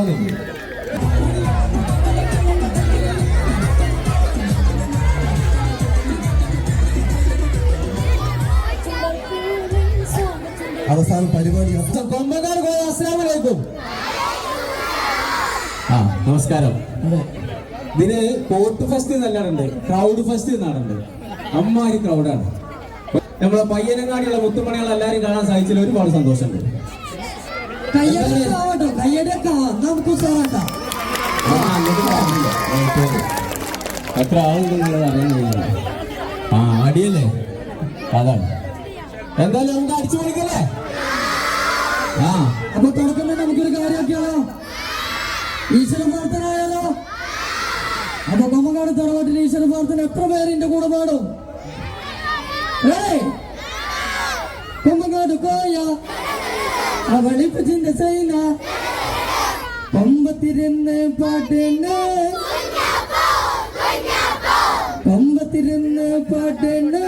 എന്താണെന്നില്ല. അവസാന പരിപാടി കൊമ്പങ്കാട് പോയ അസ്സലാമു അലൈക്കും. നമസ്കാരം. ഇതിന് കോട്ട് ഫസ്റ്റ് നല്ലാറുണ്ട്, ക്രൗഡ് ഫസ്റ്റ് നാടുണ്ട്. അമ്മാരി ക്രൗഡാണ്. നമ്മളെ പയ്യനങ്ങാടിയുള്ള മുത്തുമണികൾ എല്ലാവരും കാണാൻ സാധിച്ചതിൽ ഒരുപാട് സന്തോഷമുണ്ട്. എത്ര ആളുണ്ട് അറിയുന്നില്ല. അടിയല്ലേ, അതാണ്. എന്തായാലും നമുക്ക് അടിച്ചു പൊളിക്കല്ലേ? അപ്പൊ തുടക്കമേ നമുക്കൊരു കാര്യമാക്കിയാലോ, ഈശ്വര പ്രാർത്ഥനയായാലോ? അപ്പൊ കൊമ്പങ്കാട് തറവാട്ടിൽ ഈശ്വര പ്രാർത്ഥന എത്ര പേരിന്റെ കൂടെ പാടും? കൊമ്പങ്കാട് കോയ അവളിപ്പ് ചിന്ത ചെയ്യുന്ന കൊമ്പത്തിരുന്ന് പാട്ടുന്ന്, കൊമ്പത്തിരുന്ന് പാട്ടുന്ന്.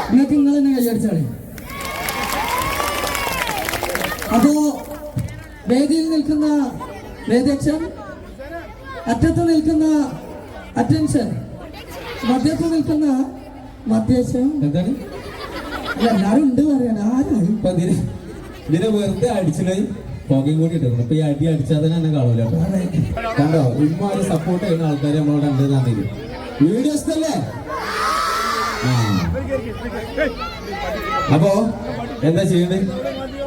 നിങ്ങൾക്ക് നിങ്ങൾ തന്നെ കൈയടിച്ചാളി. അപ്പോ വേദിയിൽ നിൽക്കുന്ന വേദക്ഷൻ, അറ്റത്ത് നിൽക്കുന്ന അറ്റൻഷൻ, മധ്യത്ത് നിൽക്കുന്ന മധ്യക്ഷൻ. എന്താണ് എല്ലാരും ഉണ്ട് പറയാൻ ആരായി? ഇപ്പൊ ഇതിനെ വെറുതെ അടിച്ചിട്ട് പുകയും കൂടി ഇട്ടു. ഇപ്പൊ ഈ അടി അടിച്ചാൽ തന്നെ എന്നെ കാണൂല. കണ്ടോ, ഇമ്മാര് സപ്പോർട്ട് ചെയ്യുന്ന ആൾക്കാർ നമ്മളോട് ഉണ്ടെന്നാണെങ്കിൽ വീഡിയോസ് അല്ലേ. അപ്പോ എന്താ ചെയ്യണ്ടേ?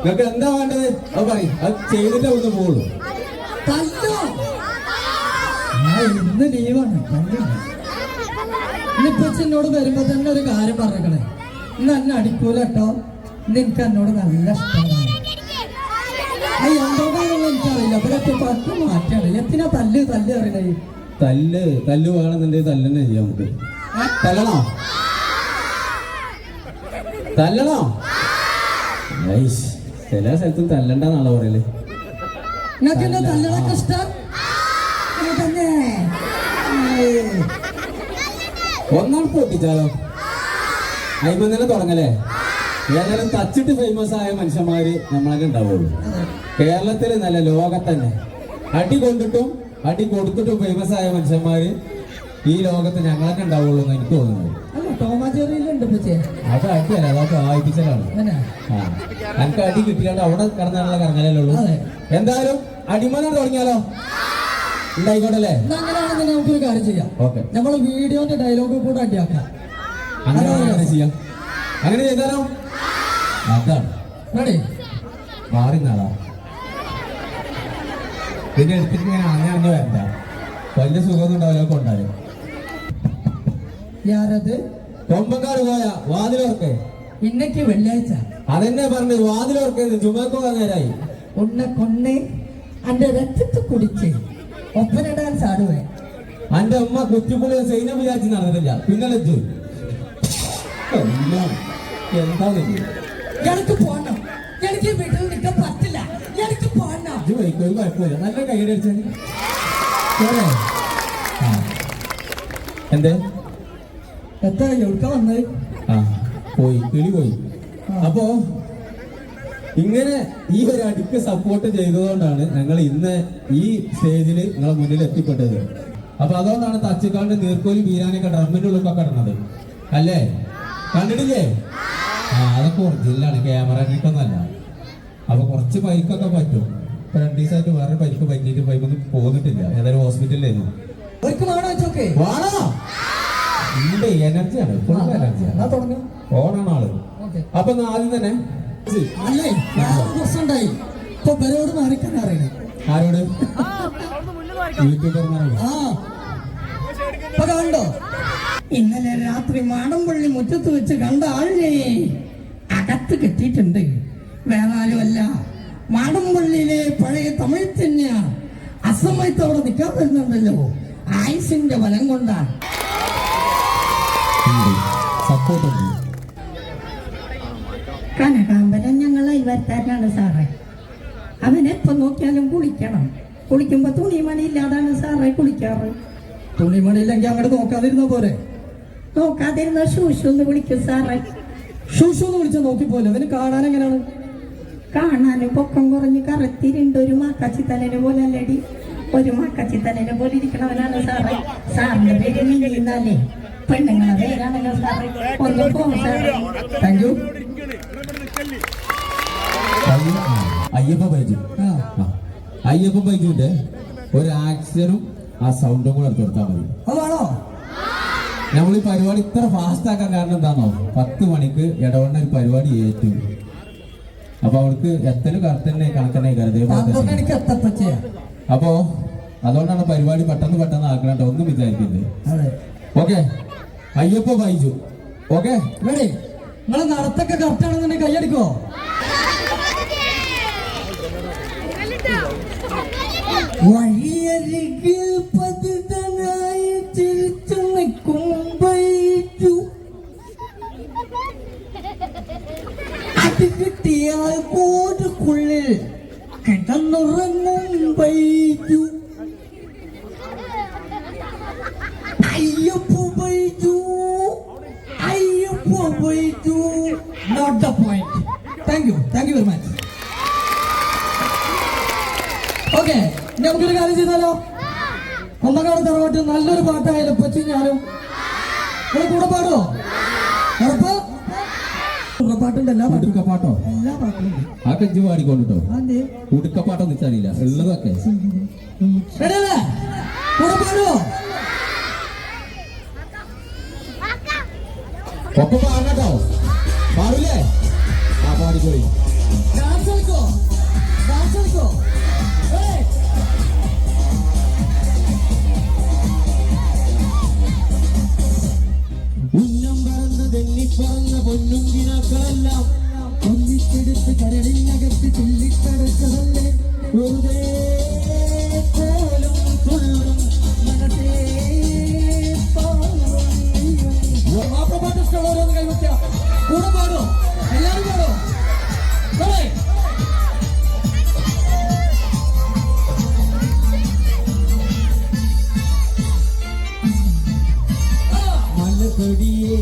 നിങ്ങൾക്ക് എന്താ വേണ്ടത് അത് പറയും, അത് ചെയ്തിട്ടേ ഒന്ന് പോകുള്ളൂ. ഇന്ന് ലീവാണ്. ഇന്നിപ്പച്ചനോട് വരുമ്പോ തന്നെ ഒരു കാര്യം പറഞ്ഞേ, ഇന്ന് എന്നെ അടിക്കൂല കേട്ടോ, ഇന്ന് എനിക്ക് എന്നോട് നല്ല ഇഷ്ടമാണ്. എന്തോന്നാണെന്ന് എനിക്കറിയില്ല, അവരൊക്കെ പത്ത് മാറ്റാണ്. എത്തിനാ തല്ല് തല്ല് അറിയണേ? തല്ല് വേണമെന്നുണ്ടെങ്കിൽ തല്ലെന്നെ ചെയ്യാം. നമുക്ക് തല്ലണോ? ചില സ്ഥലത്തും തല്ലണ്ടെന്നാണോ പറയല്? നിങ്ങൾക്ക് എന്നെ തല്ലണൊക്കെ ഇഷ്ടം തന്നെ. ഒന്നാണ് പൊട്ടിച്ചാലോ? അയിമ തന്നെ തുടങ്ങലേ. ഏതായാലും തച്ചിട്ട് ഫേമസ് ആയ മനുഷ്യന്മാര് നമ്മളൊക്കെ ഉണ്ടാവുള്ളൂ. കേരളത്തില് നല്ല ലോകത്തന്നെ അടി കൊണ്ടിട്ടും അടി കൊടുത്തിട്ടും ഫേമസ് ആയ മനുഷ്യന്മാര് ഈ ലോകത്ത് ഞങ്ങളൊക്കെ ഉണ്ടാവുള്ളൂ എന്ന് എനിക്ക് തോന്നുന്നത്. അത് അടിയല്ല, അതൊക്കെ വായിപ്പിച്ചതാണ്. എനിക്ക് അടി കിട്ടിയാണ്ട് അവിടെ കിടന്നാലുള്ള കറങ്ങലല്ലേ ഉള്ളൂ. എന്തായാലും അടിമനം തുടങ്ങിയാലോ? ഉണ്ടായിക്കോട്ടല്ലേ? അങ്ങനെയാണെങ്കിൽ നമുക്കൊരു കാര്യം ചെയ്യാം. ഓക്കെ, നമ്മള് വീഡിയോന്റെ ഡയലോഗ് കൂടെ അടിയാക്കാം. അങ്ങനെ ചെയ്യാം. അങ്ങനെ ചെയ്താലോ? അതാണ് റെഡി. മാറി നാളാ ഇതിന്റെ എടുത്തിട്ട് ഇങ്ങനെ അങ്ങനെ വരണ്ട. വലിയ സുഖമൊന്നും ഉണ്ടാവില്ല. കൊണ്ടാലും കൊമ്പങ്കാട് പോയ വാതിലോർക്ക് ഇന്നക്ക് വെള്ളിയാഴ്ച അതെന്നെ പറഞ്ഞു. വാതിലോർക്ക് ചുമക്കോ നേരായി ഉന്നെ കൊന്നെ അന്റെ രക്തത്തെ കുടിച്ച് ഒപ്പനിടാൻ സാടുവേ. അന്റെ അമ്മ കുറ്റിപ്പുള്ളി സൈന്യം വിചാരിച്ച് നടന്നിട്ടില്ല. പിന്നെ ലജ്ജു എന്താ എനിക്ക് പോണം, എനിക്ക് വീട്ടിൽ നിൽക്കാൻ പറ്റില്ല, എനിക്ക് പോണം. ഒരു കുഴപ്പമില്ല, നല്ല കൈയ്യടി അടിച്ചാൽ എന്തേ എത്ര എവിടെ വന്നത്? പോയി കിളി പോയി. അപ്പോ ഇങ്ങനെ ഈ ഒരു അടിക്ക് സപ്പോർട്ട് ചെയ്തതുകൊണ്ടാണ് ഞങ്ങൾ ഇന്ന് ഈ സ്റ്റേജിൽ നിങ്ങളെ മുന്നിൽ എത്തിപ്പെട്ടത്. അപ്പൊ അതുകൊണ്ടാണ് തച്ചിക്കാണ്ട് നീർക്കോലി വീരാനൊക്കെ ഡ്രമ്മിന്റെ ഉള്ളിലൊക്കെ ഇടുന്നത് അല്ലേ? കണ്ടിട്ടില്ലേ? അതൊക്കെ ഒറിജിനലാണ്, ക്യാമറ കിട്ടൊന്നല്ല. അപ്പൊ കുറച്ച് ബൈക്കൊക്കെ പറ്റും. ഇപ്പൊ 2 ദിവസമായിട്ട് വേറെ ബൈക്ക് പറ്റിയിട്ട് ബൈക്കൊന്നും പോന്നിട്ടില്ല. ഏതായാലും ഹോസ്പിറ്റലിലായിരുന്നു. എന്റെ എനർജിയാണ്, ഫുൾ എനർജിയാണ്. ഓണാണ് ആള്. അപ്പൊ ആദ്യം തന്നെ ആരോട്? യൂട്യൂബർമാരോട്. കണ്ടോ? ഇന്നലെ രാത്രി മാടമ്പള്ളി മുറ്റത്ത് വെച്ച് കണ്ട ആളിനെ അകത്ത് കെട്ടിയിട്ടുണ്ട്. വേറെ ആരുമല്ല, മാടമ്പള്ളിയിലെ പഴയ തമിഴ് തന്നെയാ. അസമയത്ത് അവിടെ നിൽക്കാൻ വരുന്നുണ്ടല്ലോ, ആയുസിന്റെ ബലം കൊണ്ടാണ്. കനകാമ്പരം ഞങ്ങൾ അയൽവരക്കാരനാണ് സാറേ. അവനെപ്പോ നോക്കിയാലും കുളിക്കണം. കുളിക്കുമ്പോ തുണിമണി ഇല്ലാതാണ് സാറേ കുളിക്കാറ്. തുണിമണി ഇല്ലെങ്കിൽ അങ്ങോട്ട് നോക്കാതിരുന്ന പോരെ? നോക്കാതിരുന്ന ഷൂഷു എന്ന് വിളിക്കും സാറേ. ഷൂഷു എന്ന് വിളിച്ചാൽ നോക്കിപ്പോലെ. അവന് കാണാൻ എങ്ങനെയാണ്? കാണാനും പൊക്കം കുറഞ്ഞ് കറുത്തിരുണ്ട് ഒരു മാക്കാച്ചിത്തലനെ പോലെ അല്ലടി. ഒരു മാക്കാച്ചിത്തലനെ പോലെ ഇരിക്കണവനാണ് സാറേ. സാറിന്റെ പേര് മിനിന്നാലേ പെണ്ണുങ്ങളെ പേരാണല്ലോ സാറേ. ഒന്ന് പോകും സാറേ. Thank you. അയ്യപ്പ ബൈജു. അയ്യപ്പ ബൈജുവിന്റെ ഒരു ആക്ഷനും ആ സൗണ്ടും കൂടെ എടുത്ത് കൊടുത്താൽ മതി. അതാണോ? നമ്മൾ ഈ പരിപാടി ഇത്ര ഫാസ്റ്റ് ആക്കാൻ കാരണം എന്താണോ? 10 മണിക്ക് ഇടവണ്ണ ഒരു പരിപാടി ഏറ്റു. അപ്പൊ അവർക്ക് എത്തലും കറക്റ്റന്നെ കണക്കന്നെ എനിക്ക് എത്തപ്പച്ചയാ. അപ്പോ അതുകൊണ്ടാണ് പരിപാടി പെട്ടെന്ന് ആക്കണട്ടോ, ഒന്നും വിചാരിക്കരുത്. അതെ. Okay, Ayyappa Baiju. Okay, ready? നിങ്ങളെ നടത്തൊക്കെ കറക്റ്റ് ആണെന്നുണ്ടെങ്കിൽ കൈയടിക്കോ? വഴിയരികിൽ പതിതനായി ചിരിച്ചു നിൽക്കും ബൈജു. അത് കിട്ടിയാൽ കോടുക്കുള്ളിൽ കിടന്നുറങ്ങും Baiju. Ayyappa Baiju, Ayyappa Baiju. Note the point. Thank you very much. Okay, നമുക്കൊരു കാര്യം ചെയ്താലോ? ഒന്നകാട് തറവാട്ട് നല്ലൊരു പാട്ടായാലും പറ്റി ഞാനും ഇവിടെ കൂടെ പാടുവോ? ഉറപ്പ്? പാട്ടുണ്ട്, എല്ലാ പാട്ടും. കുടുക്കപ്പാട്ടോ? എല്ലാ പാട്ടും ആ കജ്ജു പാടിക്കൊണ്ടിട്ടോ. അതെ. കുടുക്കപ്പാട്ടോ നിച്ചറിയില്ല ഉള്ളതൊക്കെ. റെഡിയല്ലേ? കൂടെ പാടുവോ? ഒപ്പം പാടട്ടോ. പാടില്ലേ? ആ പാടിക്കോളി. ഡാൻസ് കളിക്കോ? ഡാൻസ് കളിക്കോ? ഉന്നം പറന്ന പൊന്നുങ്കിനാക്കളെല്ലാം ഒന്നിച്ചെടുത്ത് കരളിനകത്ത് ചൊല്ലിത്തടച്ചതല്ലേ വെറുതെ പോലും തുള്ളും മനസ്സേ മാപ്പിളപ്പാട്ട് ഇഷ്ടമുള്ളവരൊന്ന് കൈവച്ച. കൂടെ പാടോ? എല്ലാവരും പാടോ? മലകൊടിയെ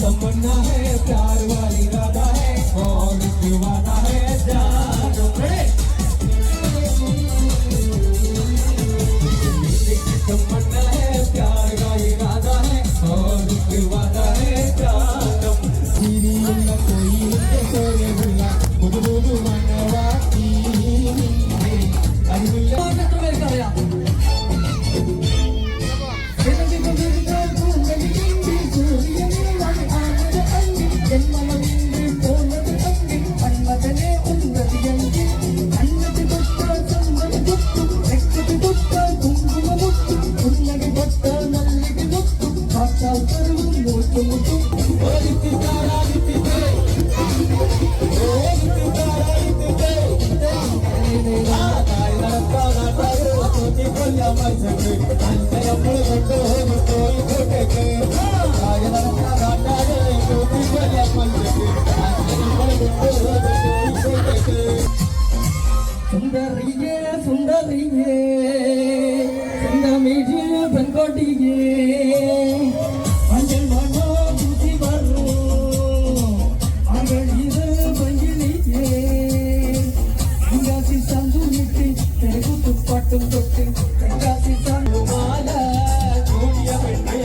तमन्ना है प्यार वाली राधा है और दीवाना है जानो तमन्ना है प्यार वाली राधा है और दीवाना है जानो सीरियल कोई सोने बुला बुलबुल मनवाती अरिमुल्ला എത്ര പേർക്ക് അറിയാം? സുന്ദരിയേ സുന്ദരിയേ സുന്ദമിഴിയ പെൺകൊടിയേ മഞ്ഞൾ മണോ ചുറ്റി വരൂ മകളിത് മഞ്ഞളിയേ ഉല്ലാസി സന്തുലിട്ട് തെരുകുത്തു പാട്ടും തൊട്ട് തെങ്കാസി സന്തുമാല കൂടിയ പെണ്ണേ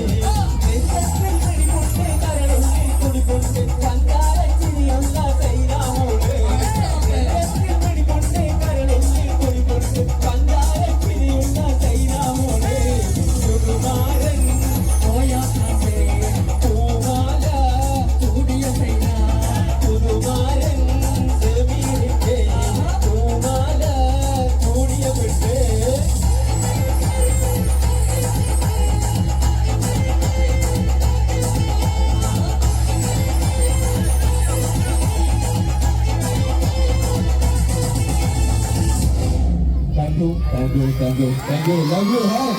Thank you. Love you.